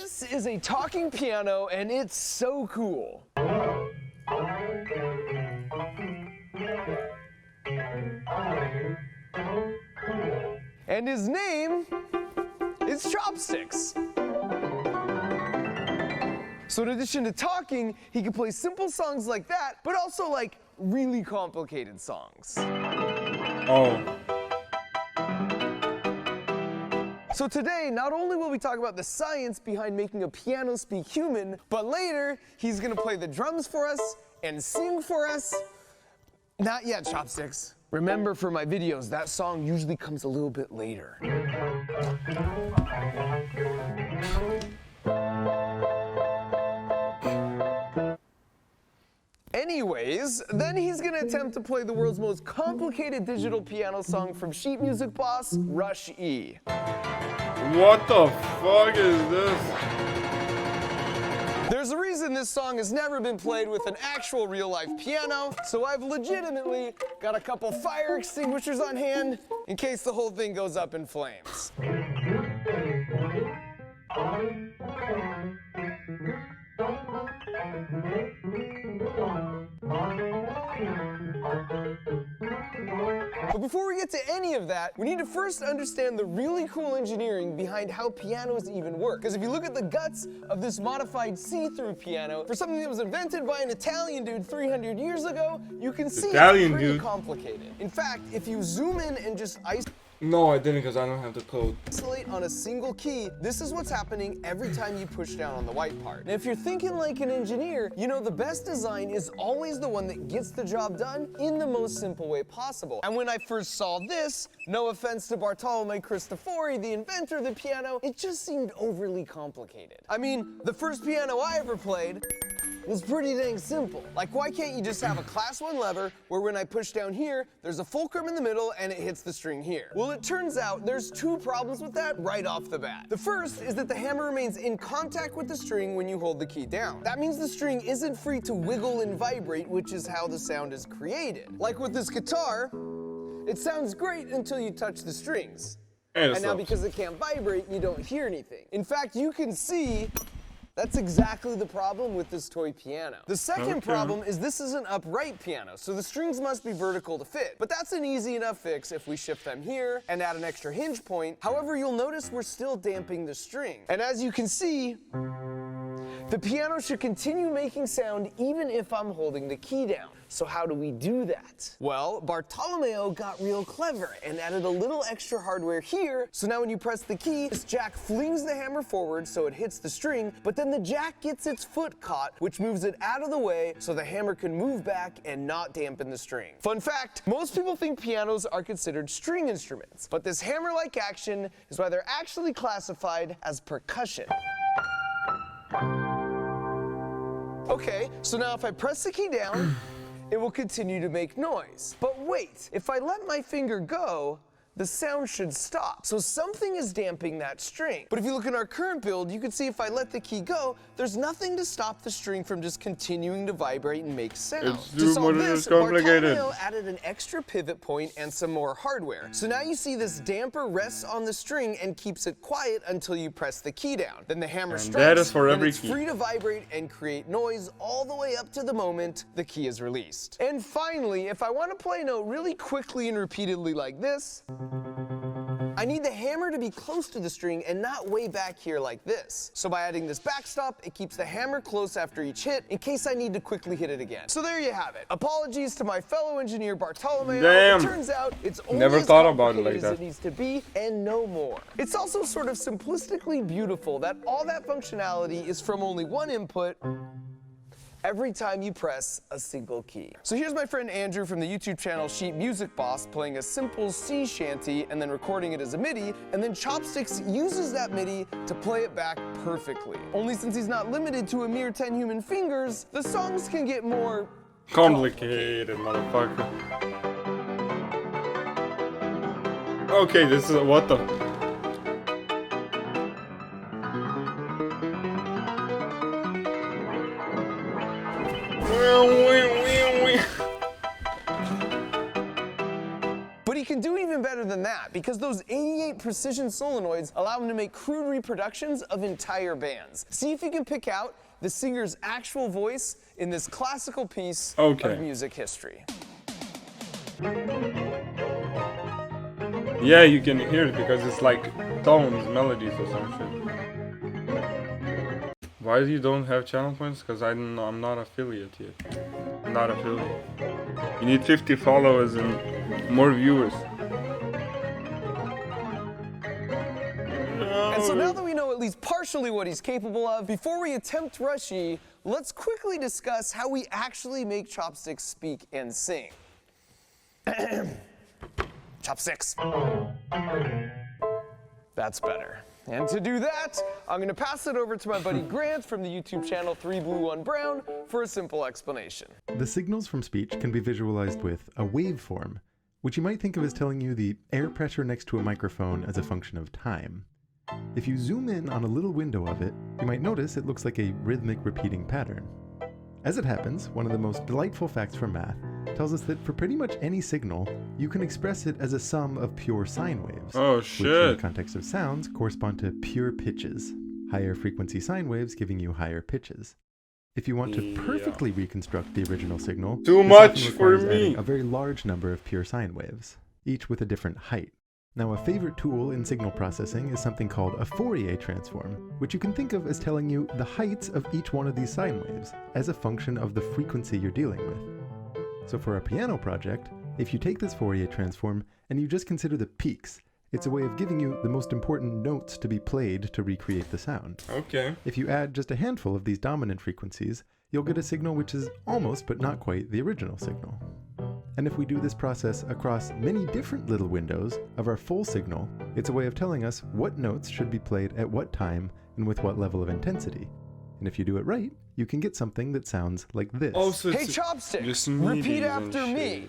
This is a talking piano, and it's so cool. And his name is Chopsticks. So in addition to talking, he can play simple songs like that, but also like really complicated songs. Oh. So today, not only will we talk about the science behind making a piano speak human, but later, he's gonna play the drums for us and sing for us. Not yet, Chopsticks. Remember, for my videos, that song usually comes a little bit later. Anyways, then he's gonna attempt to play the world's most complicated digital piano song from sheet music boss, 𝘍𝘰𝘭𝘭𝘰𝘸. What the fuck is this? There's a reason this song has never been played with an actual real-life piano, so I've legitimately got a couple fire extinguishers on hand in case the whole thing goes up in flames. But before we get to any of that, we need to first understand the really cool engineering behind how pianos even work. Because if you look at the guts of this modified see-through piano, for something that was invented by an Italian dude 300 years ago, you can see it's pretty complicated. In fact, if you zoom in and just No, I didn't, because I don't have the code. Isolate on a single key, this is what's happening every time you push down on the white part. And if you're thinking like an engineer, you know the best design is always the one that gets the job done in the most simple way possible. And when I first saw this, no offense to 𝘍𝘰𝘭𝘭𝘰𝘸, the inventor of the piano, it just seemed overly complicated. I mean, the first piano I ever played was pretty dang simple. Like, why can't you just have a class 1 lever where when I push down here, there's a fulcrum in the middle and it hits the string here? Well, it turns out there's two problems with that right off the bat. The first is that the hammer remains in contact with the string when you hold the key down. That means the string isn't free to wiggle and vibrate, which is how the sound is created. Like with this guitar, it sounds great until you touch the strings. And now because it can't vibrate, you don't hear anything. In fact, you can see that's exactly the problem with this toy piano. The second problem is this is an upright piano, so the strings must be vertical to fit. But that's an easy enough fix if we shift them here and add an extra hinge point. However, you'll notice we're still damping the string. And as you can see, the piano should continue making sound even if I'm holding the key down. So how do we do that? Well, Bartolomeo got real clever and added a little extra hardware here, so now when you press the key, this jack flings the hammer forward so it hits the string, but then the jack gets its foot caught, which moves it out of the way so the hammer can move back and not dampen the string. Fun fact, most people think pianos are considered string instruments, but this hammer-like action is why they're actually classified as percussion. Okay, so now if I press the key down, it will continue to make noise. But wait, if I let my finger go, the sound should stop. So something is damping that string. But if you look in our current build, you can see if I let the key go, there's nothing to stop the string from just continuing to vibrate and make sound. To solve this, Bartolomeo added an extra pivot point and some more hardware. So now you see this damper rests on the string and keeps it quiet until you press the key down. Then the hammer strikes, that is for every it's free to vibrate and create noise all the way up to the moment the key is released. And finally, if I want to play a note really quickly and repeatedly like this, I need the hammer to be close to the string and not way back here like this. So by adding this backstop, it keeps the hammer close after each hit in case I need to quickly hit it again. So there you have it. Apologies to my fellow engineer Bartolomeo. Damn. It turns out it's only Never as thought about it complicated like as that. it needs to be and no more. It's also sort of simplistically beautiful that all that functionality is from only one input every time you press a single key. So here's my friend Andrew from the YouTube channel Sheet Music Boss playing a simple sea shanty and then recording it as a MIDI, and then Chopsticks uses that MIDI to play it back perfectly. Only since he's not limited to a mere 10 human fingers, the songs can get more complicated, motherfucker. Okay, this is what the. But he can do even better than that, because those 88 precision solenoids allow him to make crude reproductions of entire bands. See if you can pick out the singer's actual voice in this classical piece of music history. Yeah, you can hear it because it's like tones, melodies or some shit. Why you don't have channel points? Because I'm not affiliate yet. I'm not affiliate. You need 50 followers and more viewers. And so now that we know at least partially what he's capable of, before we attempt 𝘍𝘰𝘭𝘭𝘰𝘸, let's quickly discuss how we actually make chopsticks speak and sing. Chopsticks. That's better. And to do that, I'm going to pass it over to my buddy Grant from the YouTube channel 3Blue1Brown for a simple explanation. The signals from speech can be visualized with a waveform, which you might think of as telling you the air pressure next to a microphone as a function of time. If you zoom in on a little window of it, you might notice it looks like a rhythmic repeating pattern. As it happens, one of the most delightful facts from math tells us that for pretty much any signal, you can express it as a sum of pure sine waves. Oh which in the context of sounds correspond to pure pitches, higher frequency sine waves giving you higher pitches. If you want to perfectly reconstruct the original signal, too this much often for requires me. adding a very large number of pure sine waves, each with a different height. Now, a favorite tool in signal processing is something called a Fourier transform, which you can think of as telling you the heights of each one of these sine waves as a function of the frequency you're dealing with. So for a piano project, if you take this Fourier transform and you just consider the peaks, it's a way of giving you the most important notes to be played to recreate the sound. Okay. If you add just a handful of these dominant frequencies, you'll get a signal which is almost but not quite the original signal. And if we do this process across many different little windows of our full signal, it's a way of telling us what notes should be played at what time and with what level of intensity. And if you do it right, you can get something that sounds like this. Oh, so Hey Chopsticks, repeat after me.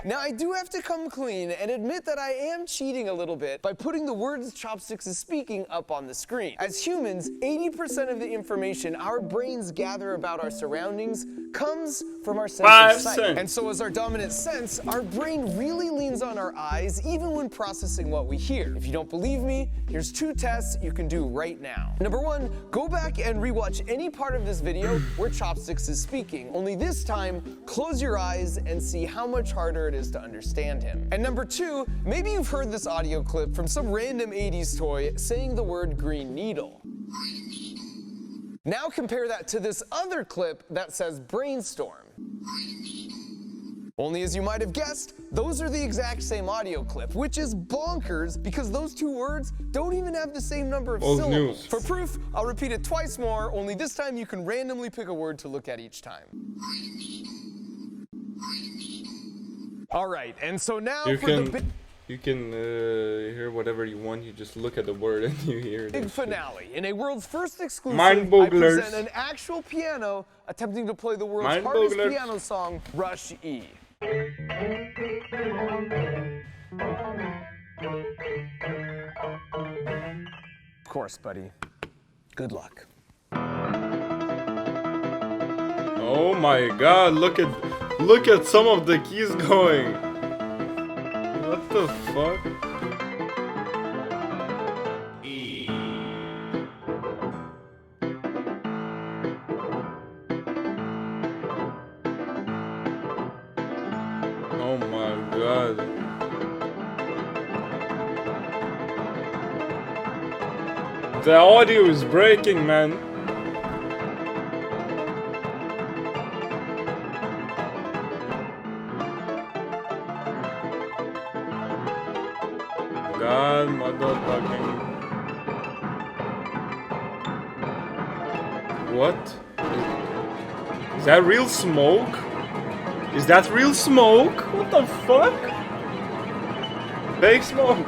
Now I do have to come clean and admit that I am cheating a little bit by putting the words Chopsticks is speaking up on the screen. As humans, 80% of the information our brains gather about our surroundings comes from our sense of sight. And so as our dominant sense, our brain really leans on our eyes even when processing what we hear. If you don't believe me, here's 2 tests you can do right now. Number 1, go back and rewatch any part of this video where Chopsticks is speaking. Only this time, close your eyes and see how much harder it is to understand him. And number 2, maybe you've heard this audio clip from some random 80s toy saying the word green needle. Now compare that to this other clip that says brainstorm. Only as you might have guessed, those are the exact same audio clip, which is bonkers because those 2 words don't even have the same number of syllables. For proof, I'll repeat it twice more, only this time you can randomly pick a word to look at each time. All right, and so now you can hear whatever you want. You just look at the word and you hear it. Big finale. In a world's first exclusive, I present an actual piano attempting to play the world's hardest piano song, 𝘍𝘰𝘭𝘭𝘰𝘸. Of course, buddy. Good luck. Oh my god, look at some of the keys going. What the fuck? Oh my god. The audio is breaking, man. God, motherfucking. What? Is that real smoke? Is that real smoke? What the fuck? Fake smoke.